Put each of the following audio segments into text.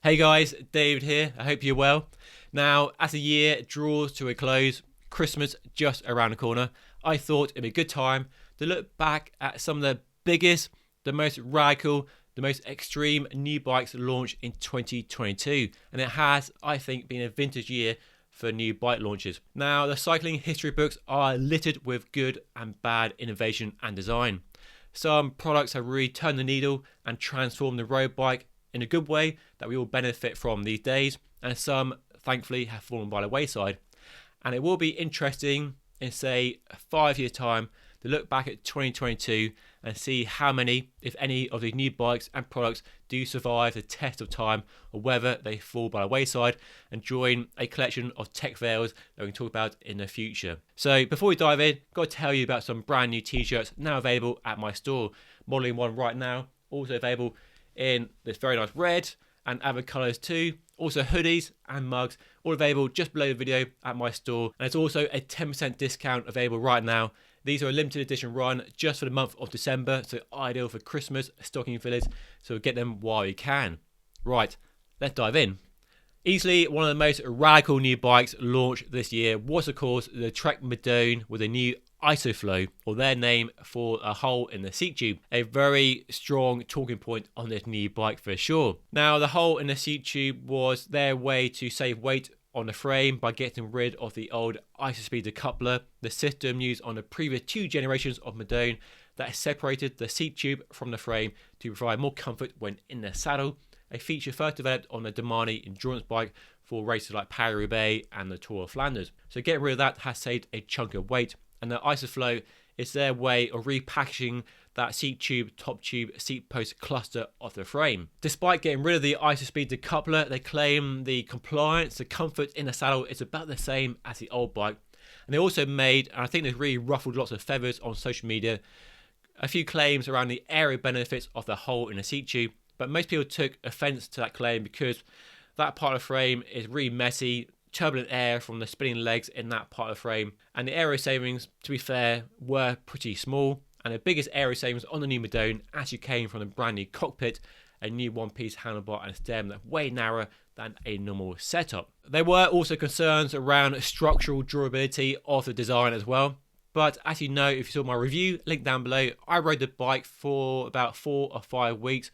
Hey guys, David here. I hope you're well. Now, as the year draws to a close, Christmas just around the corner, I thought it'd be a good time to look back at some of the biggest, the most radical, the most extreme new bikes launched in 2022. And it has, I think, been a vintage year for new bike launches. Now, the cycling history books are littered with good and bad innovation and design. Some products have really turned the needle and transformed the road bike in a good way that we all benefit from these days, and some thankfully have fallen by the wayside. And it will be interesting in say 5 years time to look back at 2022 and see how many, if any, of these new bikes and products do survive the test of time, or whether they fall by the wayside and join a collection of tech fails that we can talk about in the future. So before we dive in, I've got to tell you about some brand new t-shirts now available at my store. Modeling one right now, also available in this very nice red and other colours too. Also hoodies and mugs, all available just below the video at my store. And there's also a 10% discount available right now. These are a limited edition run just for the month of December, so ideal for Christmas stocking fillers, so get them while you can. Right, let's dive in. Easily one of the most radical new bikes launched this year was of course the Trek Madone with a new ISOFlow, or their name for a hole in the seat tube. A very strong talking point on this new bike for sure. Now, the hole in the seat tube was their way to save weight on the frame by getting rid of the old ISOSpeed decoupler, the system used on the previous 2 generations of Madone that separated the seat tube from the frame to provide more comfort when in the saddle. A feature first developed on the Domani endurance bike for races like Paris-Roubaix and the Tour of Flanders. So getting rid of that has saved a chunk of weight. And the ISOFlow is their way of repackaging that seat tube, top tube, seat post cluster of the frame. Despite getting rid of the ISOSpeed decoupler, they claim the compliance, the comfort in the saddle is about the same as the old bike. And they also made, and I think they've really ruffled lots of feathers on social media, a few claims around the aero benefits of the hole in the seat tube. But most people took offence to that claim because that part of the frame is really messy, turbulent air from the spinning legs in that part of the frame, and the aero savings, to be fair, were pretty small. And the biggest aero savings on the new Madone actually came from the brand new cockpit, a new one-piece handlebar and stem that way narrower than a normal setup. There were also concerns around structural durability of the design as well. But as you know, if you saw my review, link down below, I rode the bike for about 4 or 5 weeks,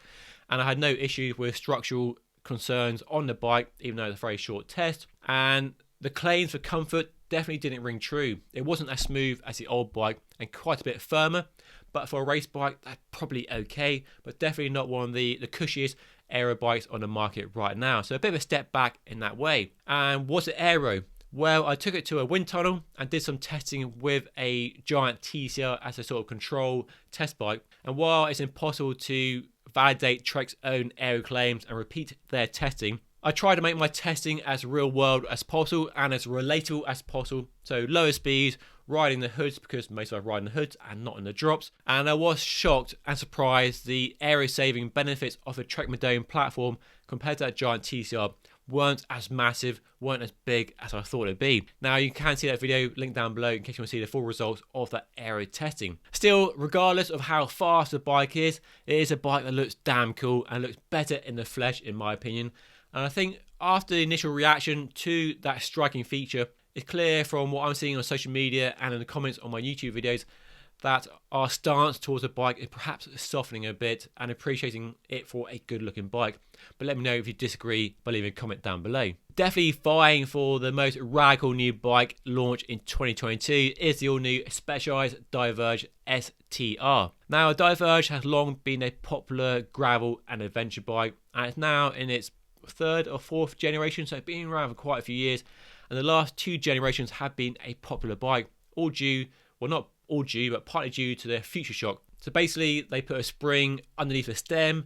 and I had no issues with structural concerns on the bike, even though it's a very short test. And the claims for comfort definitely didn't ring true. It wasn't as smooth as the old bike and quite a bit firmer, but for a race bike that's probably okay, but definitely not one of the cushiest aero bikes on the market right now. So a bit of a step back in that way. And was it aero? Well, I took it to a wind tunnel and did some testing with a giant TCR as a sort of control test bike. And while it's impossible to validate Trek's own aero claims and repeat their testing, I try to make my testing as real world as possible and as relatable as possible. So lower speeds, riding the hoods, because most of us ride in the hoods and not in the drops. And I was shocked and surprised the aero saving benefits of the Trek Madone platform compared to that giant TCR weren't as massive, weren't as big as I thought it'd be. Now you can see that video linked down below in case you want to see the full results of that aero testing. Still, regardless of how fast the bike is, it is a bike that looks damn cool and looks better in the flesh in my opinion. And I think after the initial reaction to that striking feature, it's clear from what I'm seeing on social media and in the comments on my YouTube videos that our stance towards the bike is perhaps softening a bit and appreciating it for a good looking bike. But let me know if you disagree by leaving a comment down below. Definitely vying for the most radical new bike launched in 2022 is the all new Specialized Diverge STR. Now, a Diverge has long been a popular gravel and adventure bike, and it's now in its 3rd or 4th generation, so it's been around for quite a few years. And the last 2 generations have been a popular bike, all due, well not all due, but partly due to their future shock. So basically they put a spring underneath the stem,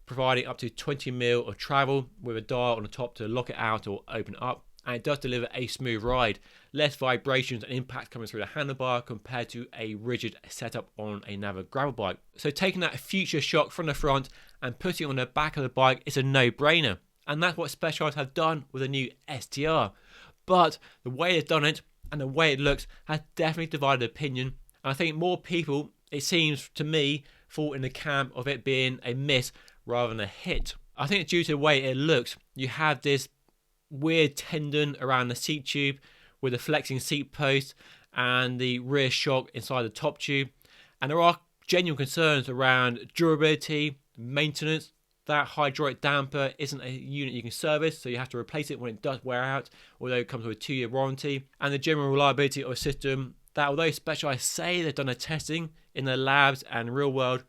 providing up to 20 mil of travel with a dial on the top to lock it out or open it up. And it does deliver a smooth ride, less vibrations and impact coming through the handlebar compared to a rigid setup on another gravel bike. So taking that future shock from the front and putting it on the back of the bike is a no-brainer. And that's what Specialized have done with the new STR. But the way they've done it and the way it looks has definitely divided opinion. And I think more people, it seems to me, fall in the camp of it being a miss rather than a hit. I think due to the way it looks, you have this weird tendon around the seat tube with the flexing seat post and the rear shock inside the top tube. And there are genuine concerns around durability, maintenance. That hydraulic damper isn't a unit you can service, so you have to replace it when it does wear out, although it comes with a 2-year warranty. And the general reliability of a system that, although Specialized say they've done their testing in their labs and real world,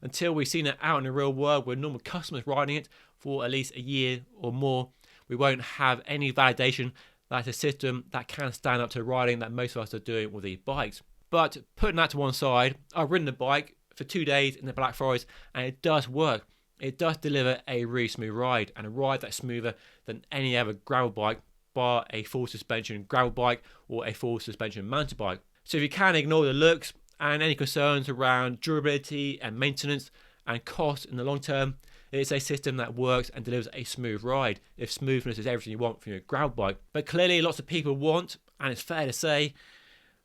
until we've seen it out in the real world with normal customers riding it for at least a year or more, we won't have any validation that it's a system that can stand up to riding that most of us are doing with these bikes. But putting that to one side, I've ridden the bike for 2 days in the Black Forest, and it does work. It does deliver a really smooth ride, and a ride that's smoother than any other gravel bike, bar a full suspension gravel bike or a full suspension mountain bike. So if you can ignore the looks and any concerns around durability and maintenance and cost in the long term, it's a system that works and delivers a smooth ride, if smoothness is everything you want from your gravel bike. But clearly lots of people want, and it's fair to say,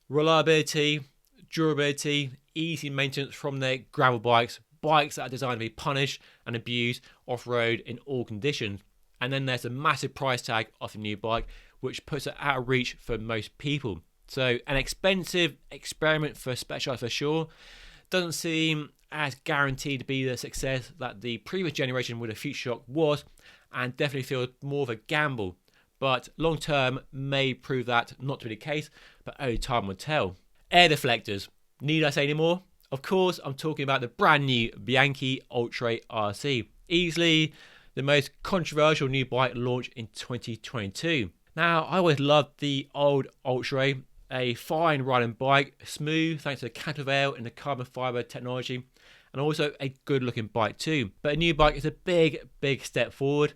reliability, durability, easy maintenance from their gravel bikes, bikes that are designed to be punished and abused off-road in all conditions. And then there's a massive price tag of a new bike, which puts it out of reach for most people. So an expensive experiment for Specialized for sure. Doesn't seem as guaranteed to be the success that the previous generation with a Future Shock was, and definitely feels more of a gamble. But long term may prove that not to be the case, but only time will tell. Air deflectors. Need I say any more? Of course, I'm talking about the brand new Bianchi Oltre RC. Easily the most controversial new bike launched in 2022. Now, I always loved the old Oltre, a fine riding bike, smooth thanks to the countervail and the carbon fibre technology, and also a good looking bike too. But a new bike is a big step forward,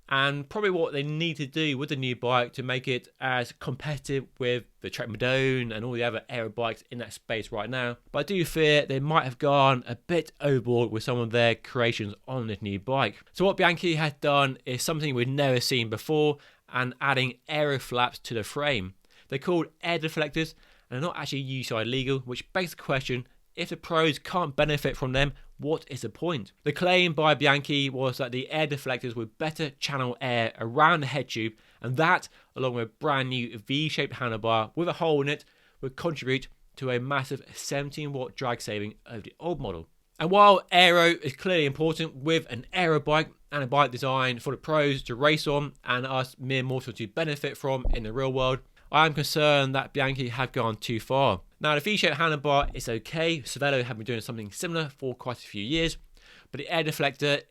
and probably what they need to do with the new bike to make it as competitive with the Trek Madone and all the other aero bikes in that space right now. But I do fear they might have gone a bit overboard with some of their creations on this new bike. So what Bianchi has done is something we've never seen before, and adding aero flaps to the frame. They're called air deflectors and are not actually UCI legal, which begs the question, if the pros can't benefit from them, what is the point? The claim by Bianchi was that the air deflectors would better channel air around the head tube, and that, along with a brand new V-shaped handlebar with a hole in it, would contribute to a massive 17-watt drag saving over the old model. And while aero is clearly important with an aero bike and a bike designed for the pros to race on and us mere mortals to benefit from in the real world, I am concerned that Bianchi have gone too far. Now, the V-shaped handlebar is okay. Cervelo have been doing something similar for quite a few years, but the air deflector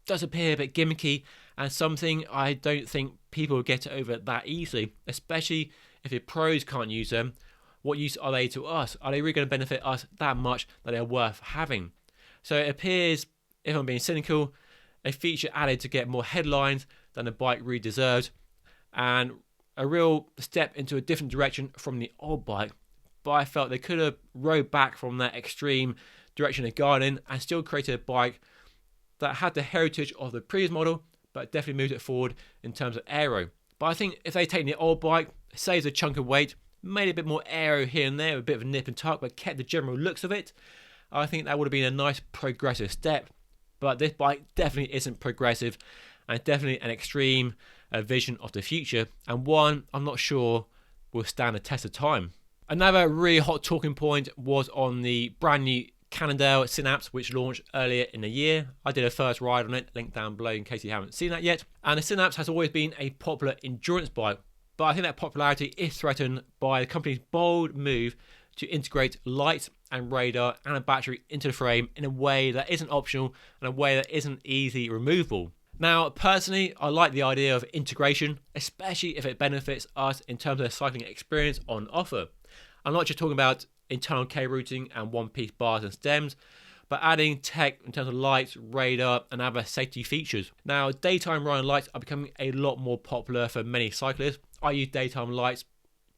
does appear a bit gimmicky and something I don't think people will get over that easily, especially if the pros can't use them. What use are they to us? Are they really going to benefit us that much that they're worth having? So it appears, if I'm being cynical, a feature added to get more headlines than the bike really deserves, and a real step into a different direction from the old bike. But I felt they could have rode back from that extreme direction they've gone in and still created a bike that had the heritage of the previous model, but definitely moved it forward in terms of aero. But I think if they take the old bike, saves a chunk of weight, made it a bit more aero here and there, a bit of a nip and tuck, but kept the general looks of it, I think that would have been a nice progressive step. But this bike definitely isn't progressive, and definitely an extreme vision of the future, and one I'm not sure will stand the test of time. Another really hot talking point was on the brand new Cannondale Synapse, which launched earlier in the year. I did a first ride on it, link down below in case you haven't seen that yet. And the Synapse has always been a popular endurance bike, but I think that popularity is threatened by the company's bold move to integrate lights and radar and a battery into the frame in a way that isn't optional and a way that isn't easily removable. Now, personally, I like the idea of integration, especially if it benefits us in terms of the cycling experience on offer. I'm not just talking about internal K routing and one-piece bars and stems, but adding tech in terms of lights, radar, and other safety features. Now, daytime riding lights are becoming a lot more popular for many cyclists. I use daytime lights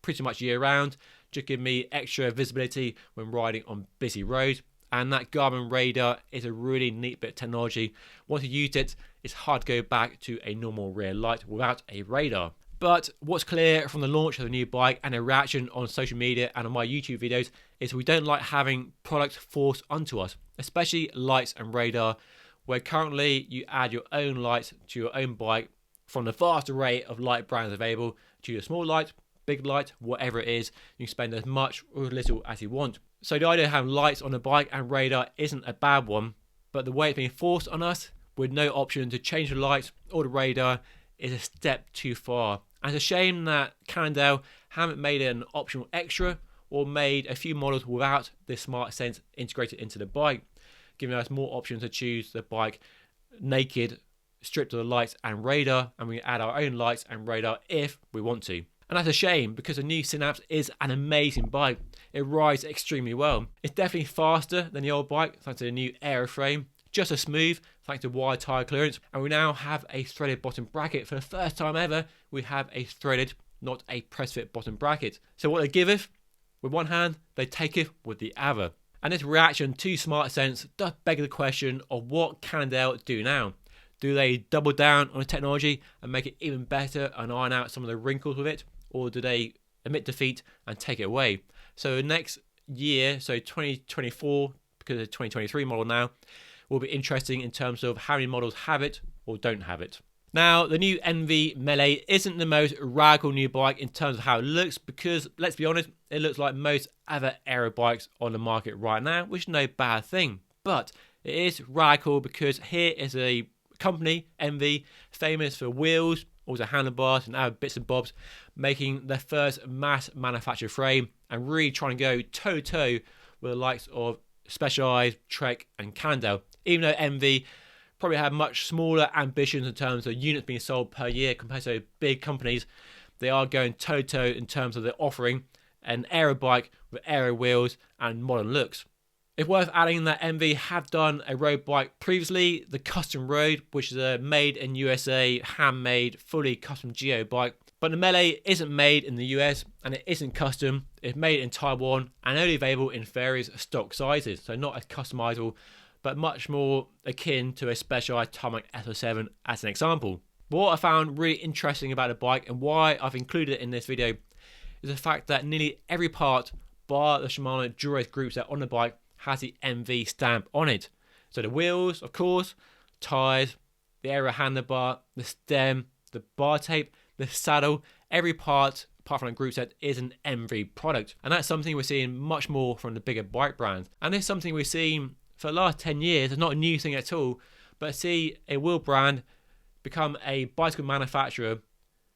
pretty much year-round, just give me extra visibility when riding on busy roads. And that Garmin radar is a really neat bit of technology. Once you used it, it's hard to go back to a normal rear light without a radar. But what's clear from the launch of the new bike and a reaction on social media and on my YouTube videos is we don't like having products forced onto us, especially lights and radar, where currently you add your own lights to your own bike from the vast array of light brands available to your small light, big light, whatever it is. You can spend as much or as little as you want. So the idea of having lights on the bike and radar isn't a bad one, but the way it's being forced on us with no option to change the lights or the radar is a step too far. And it's a shame that Cannondale haven't made it an optional extra or made a few models without this smart sense integrated into the bike, giving us more options to choose the bike naked, stripped of the lights and radar, and we can add our own lights and radar if we want to. And that's a shame because the new Synapse is an amazing bike. It rides extremely well. It's definitely faster than the old bike thanks to the new aeroframe, just as smooth thanks to wide tyre clearance, and we now have a threaded bottom bracket. For the first time ever, we have a threaded, not a press fit bottom bracket. So what they giveth with one hand, they taketh with the other. And this reaction to Smart Sense does beg the question of what Cannondale do now. Do they double down on the technology and make it even better and iron out some of the wrinkles with it? Or do they admit defeat and take it away? So next year, so 2024, because of the 2023 model now, will be interesting in terms of how many models have it or don't have it. Now, the new Enve Melee isn't the most radical new bike in terms of how it looks because, let's be honest, it looks like most other aero bikes on the market right now, which is no bad thing. But it is radical because here is a company, Enve, famous for wheels, also handlebars and other bits and bobs, making their first mass manufactured frame and really trying to go toe-to-toe with the likes of Specialized, Trek and Cannondale. Even though Enve probably have much smaller ambitions in terms of units being sold per year compared to big companies, they are going toe-to-toe in terms of their offering an aero bike with aero wheels and modern looks. It's worth adding that Enve have done a road bike previously, the Custom Road, which is a made in USA, handmade, fully custom geo bike. But the Melee isn't made in the US and it isn't custom. It's made in Taiwan and only available in various stock sizes, so not as customizable, but much more akin to a Specialized Tarmac SL7 as an example. What I found really interesting about the bike and why I've included it in this video is the fact that nearly every part bar the Shimano Dura-Ace group set on the bike has the Enve stamp on it. So the wheels, of course, tyres, the aero handlebar, the stem, the bar tape, the saddle, every part apart from the group set is an Enve product. And that's something we're seeing much more from the bigger bike brands. And it's something we've seen for the last 10 years. It's not a new thing at all, but see a wheel brand become a bicycle manufacturer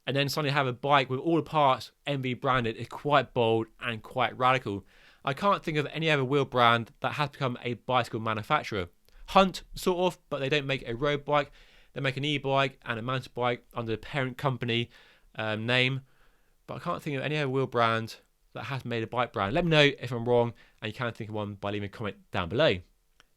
and then suddenly have a bike with all the parts Enve branded is quite bold and quite radical. I can't think of any other wheel brand that has become a bicycle manufacturer. Hunt, sort of, but they don't make a road bike. They make an e-bike and a mountain bike under the parent company name. But I can't think of any other wheel brand that has made a bike brand. Let me know if I'm wrong, and you can think of one by leaving a comment down below.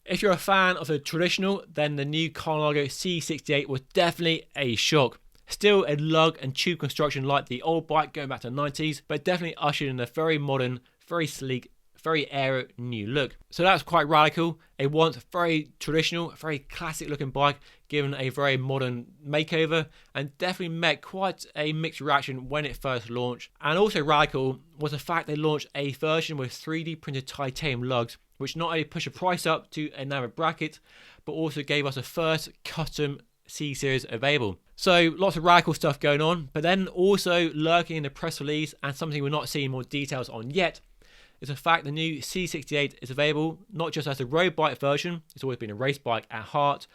If you're a fan of the traditional, then the new Colnago C68 was definitely a shock. Still a lug and tube construction like the old bike going back to the 90s, but definitely ushered in a very modern, very sleek, very aero new look. So that's quite radical. A once very traditional, very classic looking bike given a very modern makeover, and definitely met quite a mixed reaction when it first launched. And also radical was the fact they launched a version with 3D printed titanium lugs, which not only pushed the price up to another bracket, but also gave us a first custom C-Series available. So lots of radical stuff going on, but then also lurking in the press release and something we're not seeing more details on yet is the fact the new C68 is available not just as a road bike version, it's always been a race bike at heart.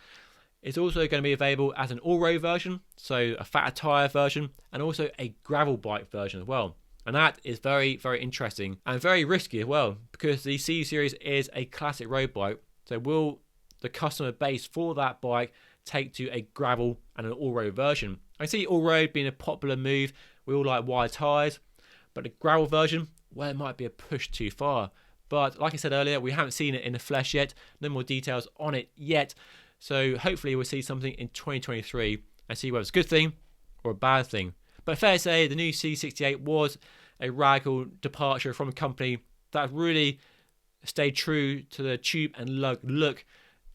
It's also going to be available as an all-road version, so a fatter tyre version, and also a gravel bike version as well. And that is very, very interesting and very risky as well, because the C-Series is a classic road bike. So will the customer base for that bike take to a gravel and an all-road version? I see all-road being a popular move. We all like wide tyres, but the gravel version, well, it might be a push too far. But like I said earlier, we haven't seen it in the flesh yet. No more details on it yet. So hopefully we'll see something in 2023 and see whether it's a good thing or a bad thing. But fair to say, the new C68 was a radical departure from a company that really stayed true to the tube and lug look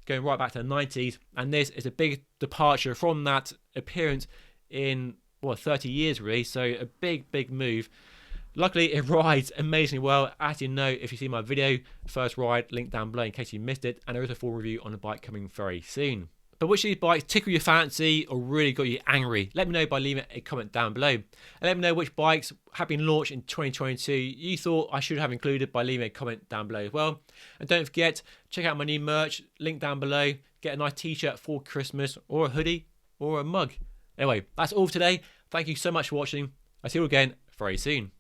going right back to the 90s. And this is a big departure from that appearance in, 30 years really. So a big, big move. Luckily, it rides amazingly well, as you know if you see my video, first ride, link down below in case you missed it, and there is a full review on the bike coming very soon. But which of these bikes tickle your fancy or really got you angry? Let me know by leaving a comment down below. And let me know which bikes have been launched in 2022 you thought I should have included by leaving a comment down below as well. And don't forget, check out my new merch, link down below. Get a nice t-shirt for Christmas, or a hoodie, or a mug. Anyway, that's all for today. Thank you so much for watching. I'll see you again very soon.